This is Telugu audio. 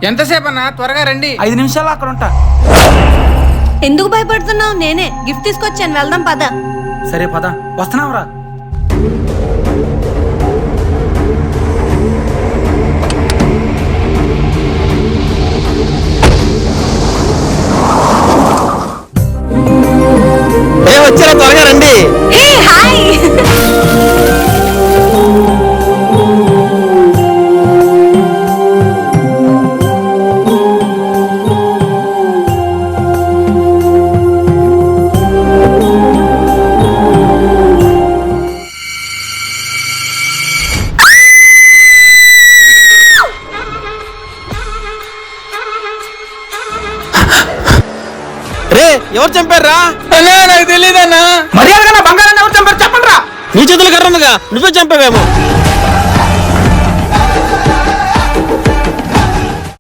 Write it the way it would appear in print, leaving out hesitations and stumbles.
ఎంతసేపు అన్నా? త్వరగా రండి. 5 నిమిషాలు అక్కడ ఉంటా. ఎందుకు భయపడుతున్నావు? నేనే గిఫ్ట్ తీసుకొచ్చాను, వెళ్దాం పద. సరే పద, వస్తున్నావురా. వచ్చారా? త్వరగా రండి. హాయ్. రే, ఎవరు చంపారా? అన్నా నాకు తెలియదన్నా. మర్యాదగా నా బంగారాన్ని ఎవరు చంపారు చెప్పండి రా. నీ చేతులు కర్రనుగా, నువ్వే చంపావేమో.